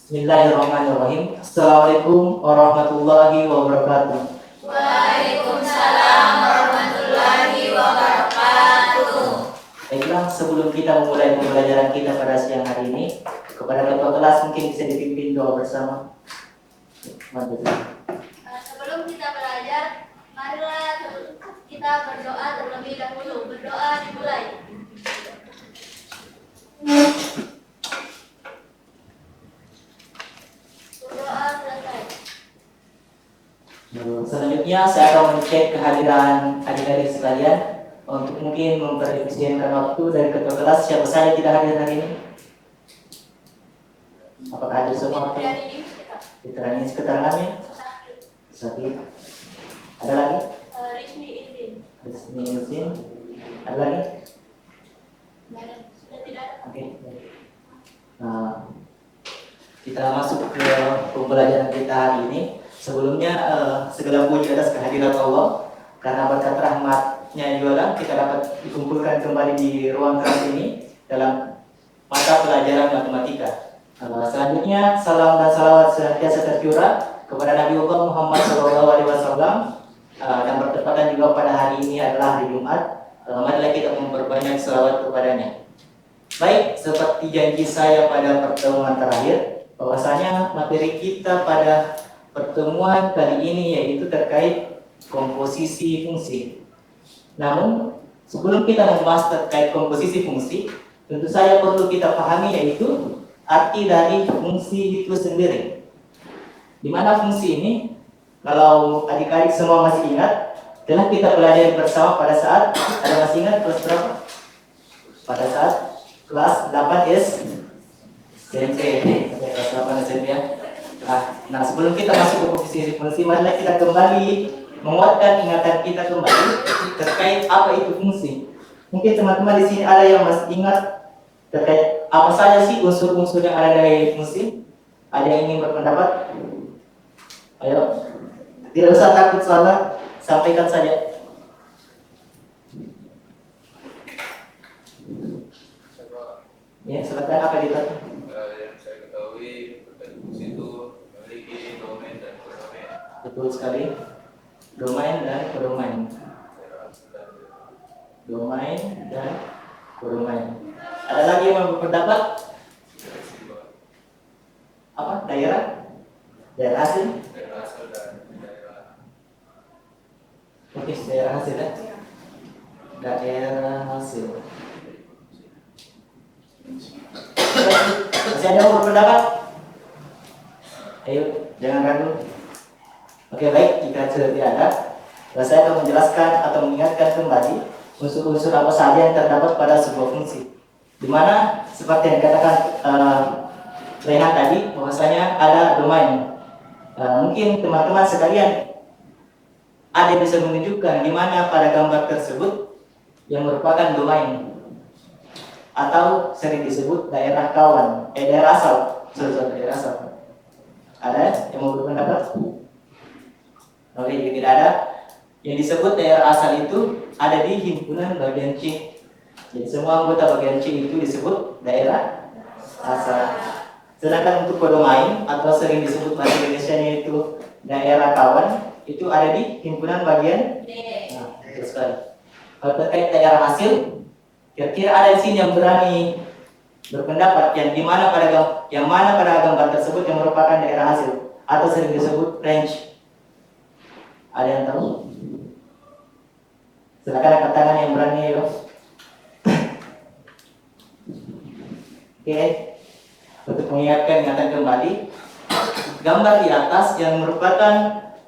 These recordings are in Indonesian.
Bismillahirrahmanirrahim. Assalamualaikum warahmatullahi wabarakatuh. Waalaikumsalam warahmatullahi wabarakatuh. Baiklah, sebelum kita memulai pembelajaran kita pada siang hari ini, kepada ketua kelas mungkin bisa dipimpin doa bersama. Sebelum kita belajar, marilah kita berdoa terlebih dahulu. Berdoa dimulai. Berdoa selesai. Selanjutnya saya akan mengecek kehadiran adik-adik sekalian untuk mungkin memperefisienkan waktu dari ketua kelas. Siapa saja tidak hadir hari ini? Apakah hadir semua? Diterangin keterangannya. Sakit. Ada lagi? Rizmi izin. Rizmi izin. Ada lagi? Sudah tidak ada. Oke. Nah, kita masuk ke pembelajaran kita hari ini. Sebelumnya segala puji atas kehadiran Allah, karena berkat rahmatnya juga kita dapat dikumpulkan kembali di ruang kelas ini dalam mata pelajaran matematika. Selanjutnya salam dan salawat senantiasa tercurah kepada Nabi Muhammad SAW, dan bertepatan juga pada hari ini adalah hari Jumat. Marilah kita memperbanyak salawat kepadanya. Baik, seperti janji saya pada pertemuan terakhir, bahwasanya materi kita pada pertemuan kali ini yaitu terkait komposisi fungsi. Namun, sebelum kita membahas terkait komposisi fungsi, tentu saja perlu kita pahami yaitu arti dari fungsi itu sendiri. Di mana fungsi ini, kalau adik-adik semua masih ingat, telah kita pelajari bersama pada saat, ada masih ingat kelas berapa? Pada saat kelas 8 SMP. Kelas 8 SMP ya. Nah, sebelum kita masuk ke komposisi fungsi, marilah kita kembali menguatkan ingatan kita kembali terkait apa itu fungsi. Mungkin teman-teman di sini ada yang masih ingat terkait apa saja sih unsur-unsur yang ada dari fungsi? Ada yang ingin berpendapat? Ayo, tidak usah takut salah, sampaikan saja. Ya, silakan apa ditanya? Yang saya ketahui fungsi itu memiliki domain dan kodomain. Betul sekali. Domain dan kodomain. Domain dan kodomain. Ada lagi yang berpendapat? Apa? Daerah? Daerah hasil? Daerah asal dan daerah. Oke, daerah hasil ya. Daerah hasil. Masih ada yang berpendapat? Ayo, jangan ragu. Oke, baik, jika sudah tidak ada, saya akan menjelaskan atau mengingatkan kembali unsur-unsur apa saja yang terdapat pada sebuah fungsi. Di mana seperti yang dikatakan Rehan tadi, bahwasanya ada domain. Mungkin teman-teman sekalian ada yang bisa menunjukkan di mana pada gambar tersebut yang merupakan domain atau sering disebut daerah kawan, daerah asal, daerah asal. Ada yang mau berpendapat? Oke, jika tidak ada, yang disebut daerah asal itu ada di himpunan bagian C. Jadi semua anggota bagian C itu disebut daerah asal. Sedangkan untuk kodomain atau sering disebut bahasa Indonesianya itu daerah kawan, itu ada di himpunan bagian D. Nah, betul sekali. Kalau terkait daerah hasil, kira-kira ada di sini yang berani berpendapat yang mana pada gambar tersebut yang merupakan daerah hasil atau sering disebut range. Ada yang tahu? Silakan angkat tangan yang berani ya. Oke. Untuk mengingatkan ingatan kembali, gambar di atas yang merupakan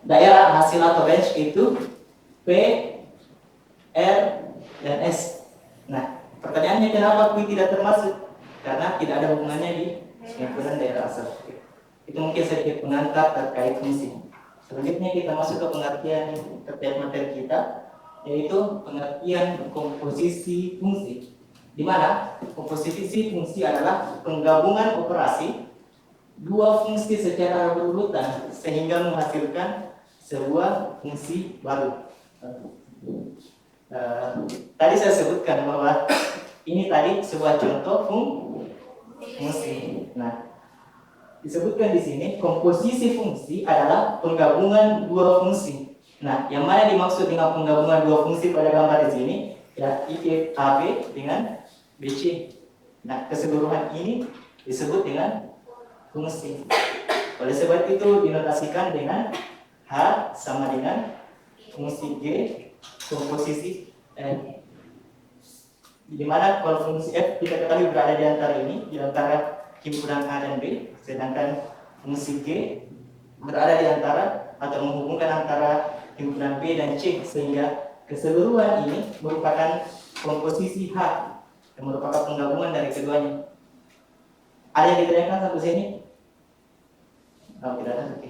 daerah hasil atau range itu P, R, dan S. Nah, pertanyaannya kenapa Q tidak termasuk? Karena tidak ada hubungannya di himpunan daerah asal. Itu mungkin sedikit pengantar terkait fungsi. Selanjutnya kita masuk ke pengertian terkait materi kita, yaitu pengertian komposisi fungsi. Di mana komposisi fungsi adalah penggabungan operasi dua fungsi secara berurutan sehingga menghasilkan sebuah fungsi baru. Tadi saya sebutkan bahwa ini tadi sebuah contoh fungsi. Nah, disebutkan di sini komposisi fungsi adalah penggabungan dua fungsi. Nah, yang mana dimaksud dengan penggabungan dua fungsi pada gambar di sini? Ya, IF AB dengan BC. Nah, keseluruhan ini disebut dengan fungsi. Oleh sebab itu dinotasikan dengan H sama dengan fungsi G komposisi F. Di mana kalau fungsi F kita ketahui berada di antara ini, di antara himpunan A dan B, sedangkan fungsi G berada di antara atau menghubungkan antara himpunan B dan C, sehingga keseluruhan ini merupakan komposisi H yang merupakan penggabungan dari keduanya. Ada yang ditanyakan sampai sini? Oh, tidak ada. Oke,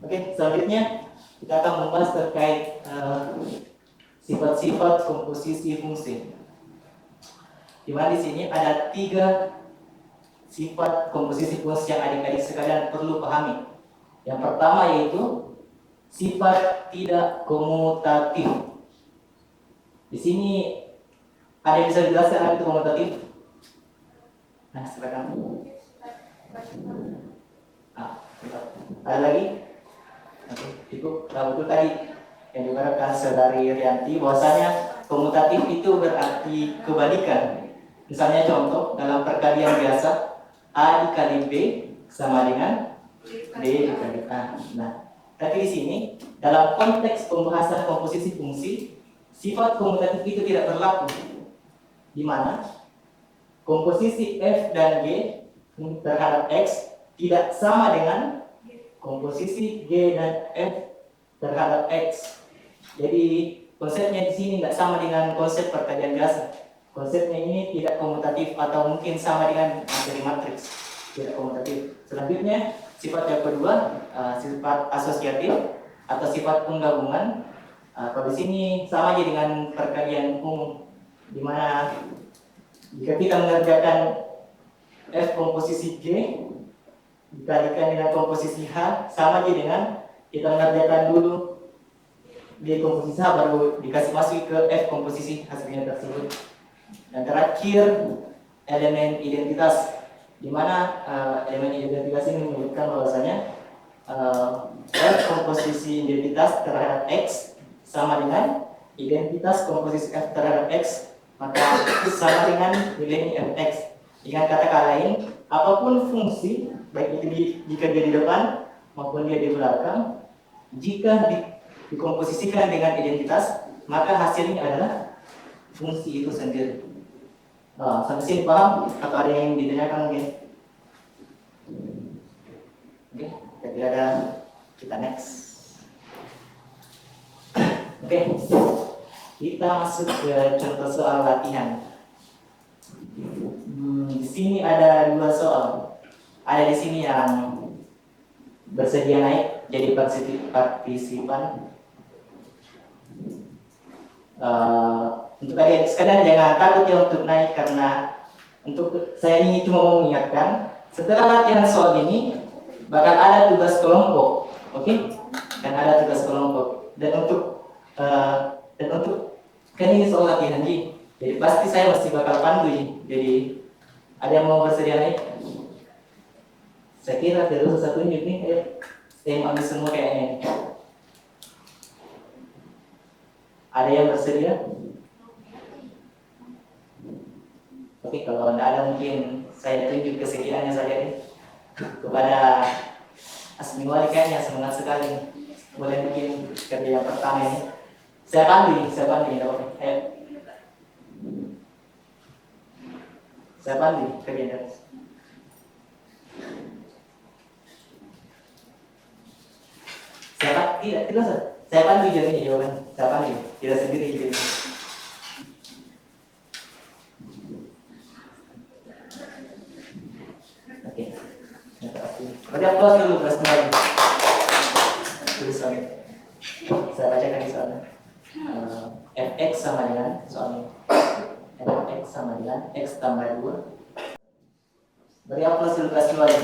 Oke, selanjutnya kita akan membahas terkait sifat-sifat komposisi fungsi. Di mana di sini ada 3 sifat komposisi fungsi yang adik-adik sekalian perlu pahami. Yang pertama yaitu sifat tidak komutatif. Di sini ada yang bisa dijelaskan apa itu komutatif? Nah, silakan. Ada lagi? Oke, cukup. Nah, itu tadi yang dikatakan saudari Rianti bahwasanya komutatif itu berarti kebalikan. Misalnya contoh dalam perkalian biasa A dikali B sama dengan B dikali A. Nah, tapi di sini dalam konteks pembahasan komposisi fungsi, sifat komutatif itu tidak berlaku. Di mana komposisi F dan G terhadap X tidak sama dengan komposisi G dan F terhadap X. Jadi konsepnya di sini tidak sama dengan konsep perkalian biasa. Konsepnya ini tidak komutatif atau mungkin sama dengan materi matriks, tidak komutatif. Selanjutnya sifat yang kedua sifat asosiatif atau sifat penggabungan. Kalau di sini sama aja dengan perkalian umum, di mana jika kita mengerjakan F komposisi G dikalikan dengan komposisi H, sama aja dengan kita mengerjakan dulu D komposisi H baru dikasih masuk ke F komposisi hasilnya tersebut. Dan terakhir elemen identitas, di mana elemen identitas ini menyebutkan bahwasanya F komposisi identitas terhadap X sama dengan identitas komposisi F terhadap X, maka sama dengan nilai Fx. Dengan kata lain, apapun fungsi, baik itu jika dia di depan maupun dia di belakang, jika dikomposisikan dengan identitas, maka hasilnya adalah fungsi itu sendiri. Sampai sini paham? Atau ada yang ditanyakan mungkin? Oke, jadi ada kita next. Oke, kita masuk ke contoh soal latihan. Di sini ada 2 soal. Ada di sini yang bersedia naik jadi partisipan. Untuk adik sekalian jangan takut ya untuk naik, karena untuk saya ini cuma mengingatkan setelah latihan soal ini bakal ada tugas kelompok, oke? Dan ada tugas kelompok dan untuk kan ini soal latihan jadi pasti saya mesti bakal pandu jadi ada yang mau bersedia naik? Saya kira terus satu tunjuk nih, saya ambil semua kayaknya. Ada yang bersedia? Oke, kalau tidak ada mungkin saya tunjuk kesediaannya saja nih kepada Asmiwali, kayaknya semangat sekali. Boleh mungkin kerja yang pertama ini. Saya pandu ini, ayo. Saya pandu kerja. Saya pandu jadi jawaban. Saya pandu, tidak sendiri jadi. Oke. Berarti aplaus dulu kelas kembali. Tulisan. Saya bacakan di sana. Fx sama dengan soalnya. Fx sama dengan x tambah 2. Beri aplaus dulu kelas kembali.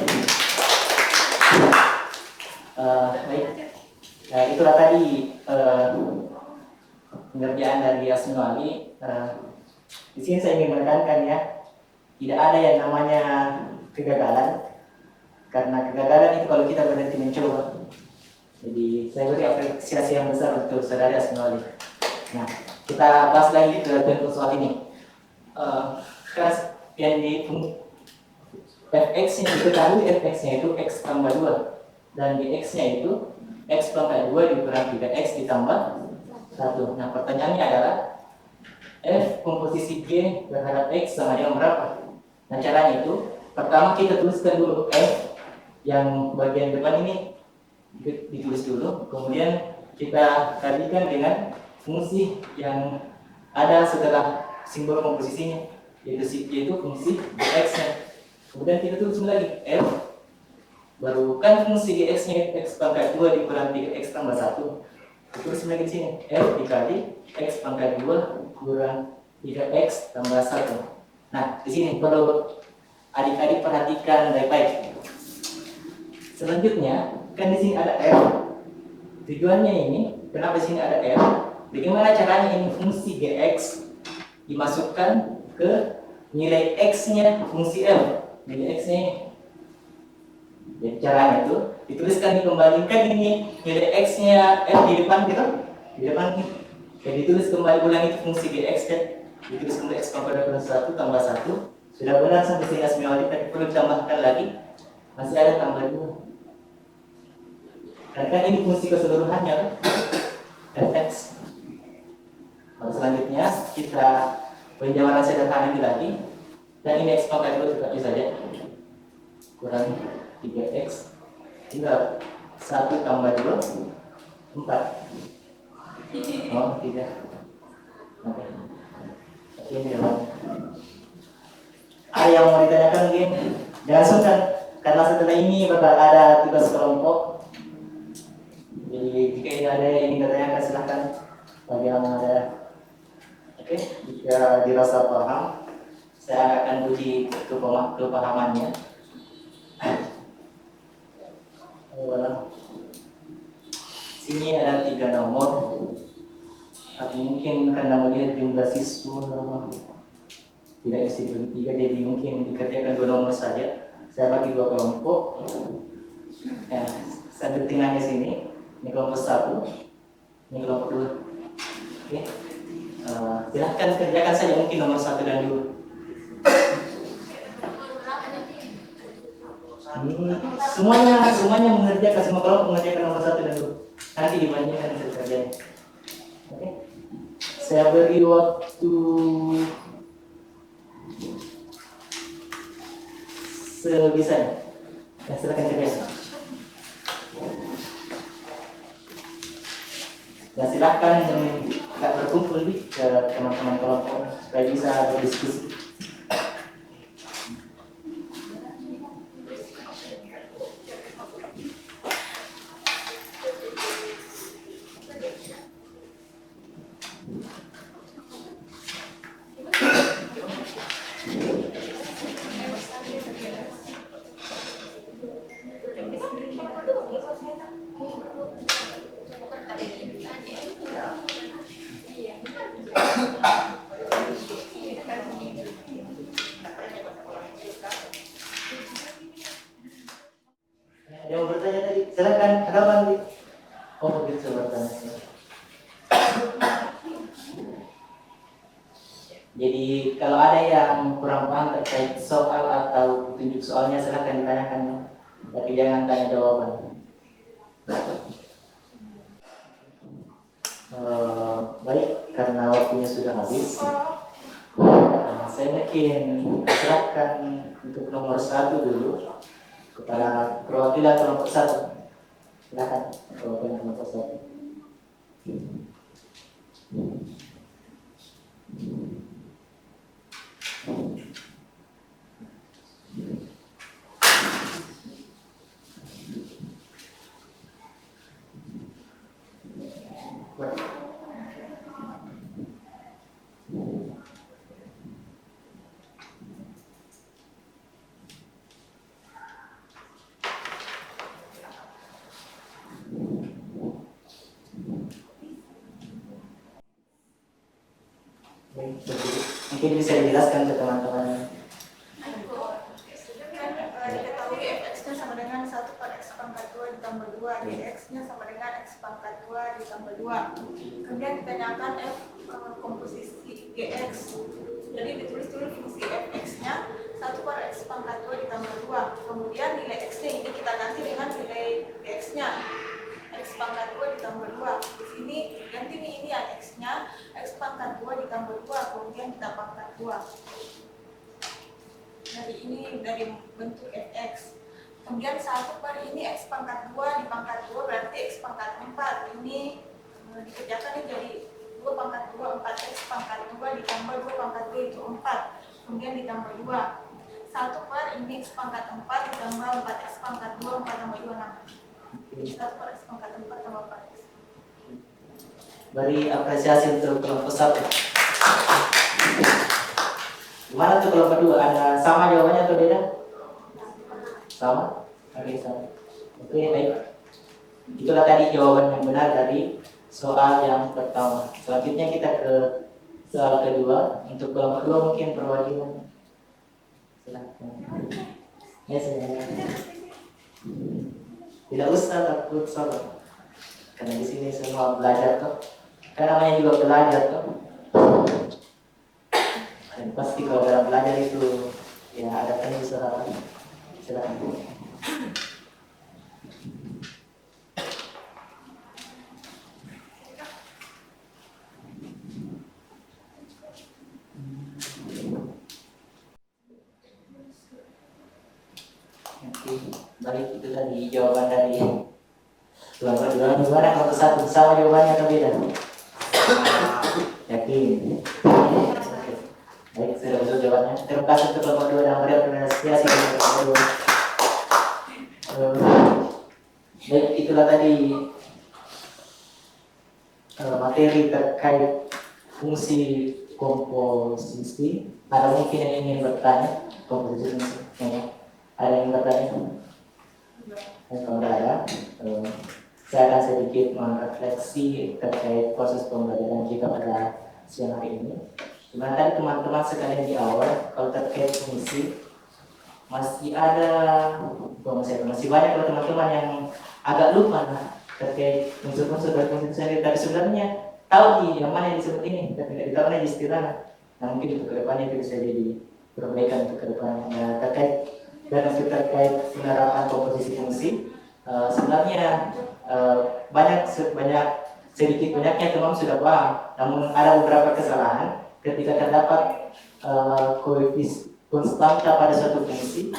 Baik. Nah, itulah tadi pengerjaan dari Asmiwali. Di sini saya ingin menekankan ya, tidak ada yang namanya kegagalan, karena kegagalan itu kalau kita berhenti mencoba. Jadi saya beri apresiasi yang besar untuk saudara Asmali. Nah, kita bahas lagi ke bentuk soal ini. Yang di fx-nya diketahui, fx-nya itu x tambah 2, dan dx-nya itu x pangkat 2 dikurang 3x ditambah 1. Nah, pertanyaannya adalah f komposisi g terhadap x sama dengan berapa? Nah, caranya itu pertama kita tuliskan dulu f yang bagian depan ini ditulis dulu, kemudian kita kalikan dengan fungsi yang ada setelah simbol komposisinya, yaitu fungsi x-nya. Kemudian kita tulis lagi f, baru kan fungsi gx-nya x pangkat 2 dikurang 3x tambah 1. Terus lagi di sini f dikali x pangkat 2 kurang 3x tambah 1. Nah, di sini perlu adik-adik perhatikan baik-baik. Selanjutnya, kan di sini ada f. Tujuannya ini, kenapa di sini ada f? Bagaimana caranya ini fungsi gx dimasukkan ke nilai x-nya fungsi f, nilai x-nya ini. Jadi caranya itu dituliskan, dikembalikan ini nilai x-nya f di depan gitu, di depan ini. Jadi ditulis kembali ulang itu fungsi gx kan, ditulis kembali x pangkat 1 tambah 1. Sudah benar sampai sini Asmiwali, tapi perlu ditambahkan lagi, masih ada tambah 2. Dan kan ini fungsi keseluruhannya kan? fx. Lalu selanjutnya kita penjabaran sederhana ini lagi, dan ini x pangkat 2 juga bisa saja kurang 3x tinggal 1 tambah 2 4. Oh, tidak. Oke. Oke, ini jawabannya. Ada yang mau ditanyakan mungkin? Jangan sungkan, karena setelah ini bakal ada tugas kelompok. Jadi jika ini ada yang ingin ditanyakan silahkan. Bagi yang ada, oke, jika dirasa paham, saya akan uji kepahamannya. Sini ada 3 nomor, tapi mungkin karena melihat jumlah siswa tidak isi 3, jadi mungkin dikerjakan 2 nomor saja. Saya bagi 2 kelompok. Ya, saya tengahnya sini. Ini kelompok 1, ini kelompok 2. Oke. Silahkan kerjakan saja mungkin nomor 1 dan 2. Semuanya mengerjakan, semua kelompok mengerjakan nomor 1 dan 2. Nanti dibandingkan hasil kerjanya. Oke. Saya beri waktu sebisanya. Ya, silakan kerjakan. Dan silakan nggak berkumpul ke teman-teman kelompok supaya bisa berdiskusi. Yang mau bertanya tadi, silakan. Ada apa nanti? Oh, begitu bertanya. Jadi kalau ada yang kurang paham terkait soal atau tunjuk soalnya, silakan ditanyakan, tapi jangan tanya jawaban. Baik, karena waktunya sudah habis, saya mungkin serahkan untuk nomor 1 dulu kepada perwakilan kelompok 1. Silakan perwakilan kelompok 1. Mungkin bisa dijelaskan ke teman-teman 2 dx-nya sama dengan x pangkat 2 ditambah 2. Kemudian ditanyakan f komposisi gx. Jadi ditulis dulu fungsi fx-nya 1 per x pangkat 2 ditambah 2. Kemudian nilai x-nya ini kita ganti dengan nilai x-nya. X pangkat 2 ditambah 2. Di sini ganti ini ya x-nya, x pangkat 2 ditambah 2, kemudian kita pangkat 2. Dari ini dari bentuk fx. Kemudian 1 per ini x pangkat 2 dipangkat 2 berarti x pangkat 4. Ini dikerjakan ini jadi 2 pangkat 2, 4x pangkat 2 ditambah 2 pangkat 2 itu 4. Kemudian ditambah 2. 1 per ini x pangkat 4 ditambah 4x pangkat 2, 4 tambah 2, 6. 1 per x pangkat 4 tambah 4x. Beri apresiasi untuk kelompok 1. Gimana tuh kelompok 2? Ada sama jawabannya atau beda? Sama? Oke, sama. Oke, baik. Itulah tadi jawaban yang benar dari soal yang pertama. Selanjutnya kita ke soal kedua. Untuk kelompok 2 mungkin perwakilan. Silakan. Ya, saya. Tidak usah takut sabar. Karena di sini semua belajar tuh. Karena namanya juga belajar tuh. Dan pasti kalau dalam belajar itu ya ada penyesalan. Silakan. Oke, baik, itu tadi jawaban dari kelompok 2. Gimana kelompok 1? Sama jawabannya atau beda? Yakin? Oke. Baik, sudah betul jawabannya. Terima kasih untuk kelompok 2 dan beri apresiasi untuk kelompok 2. Baik, itulah tadi materi terkait fungsi komposisi. Ada mungkin yang ingin bertanya komposisi fungsi? Ya. Ada yang bertanya? Kalau ada, saya akan sedikit merefleksi terkait proses pembelajaran kita pada siang hari ini. Dimana tadi teman-teman sekalian di awal, kalau terkait fungsi, masih masih banyak kalau teman-teman yang agak lupa terkait unsur-unsur dari fungsi sendiri. Tapi sebenarnya tahu yang mana yang disebut ini, tapi tidak tahu mana istilah. Nah, mungkin untuk kedepannya itu bisa jadi perbaikan untuk kedepannya. Terkait penerapan komposisi fungsi, sebenarnya banyaknya teman sudah paham. Namun ada beberapa kesalahan ketika terdapat konstanta pada suatu fungsi,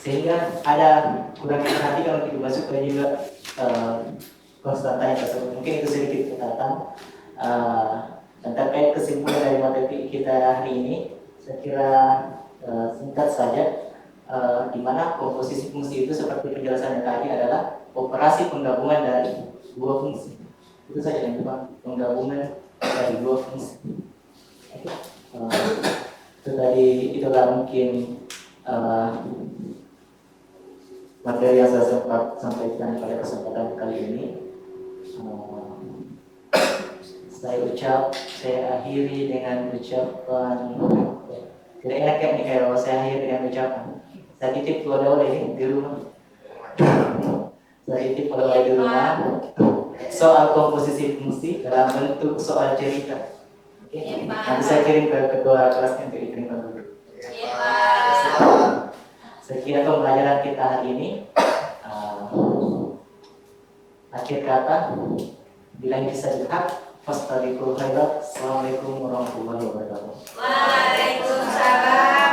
sehingga ada kurang diperhatikan untuk dimasukkan juga konstantanya tersebut. Mungkin itu sedikit catatan. Dan terkait kesimpulan dari materi kita hari ini, saya kira singkat saja. Di mana komposisi fungsi itu seperti penjelasannya tadi adalah operasi penggabungan dari dua fungsi. Itu saja yang kedua, penggabungan dari dua fungsi. Itu tadi, itulah mungkin materi yang saya sempat sampaikan pada kesempatan kali ini. Saya akhiri dengan ucapan. Tidak enak ya nih kalau saya akhiri dengan ucapan. Saya titip oleh-oleh di rumah. Saya titip oleh-oleh di rumah. Soal komposisi fungsi dalam bentuk soal cerita. Oke. Nanti saya kirim ke kedua kelasnya untuk diterima dulu. Saya kira pembelajaran kita hari ini akhir kata, bila bisa dihak, fastabiqul khairat. Assalamualaikum warahmatullahi wabarakatuh. Waalaikumsalam.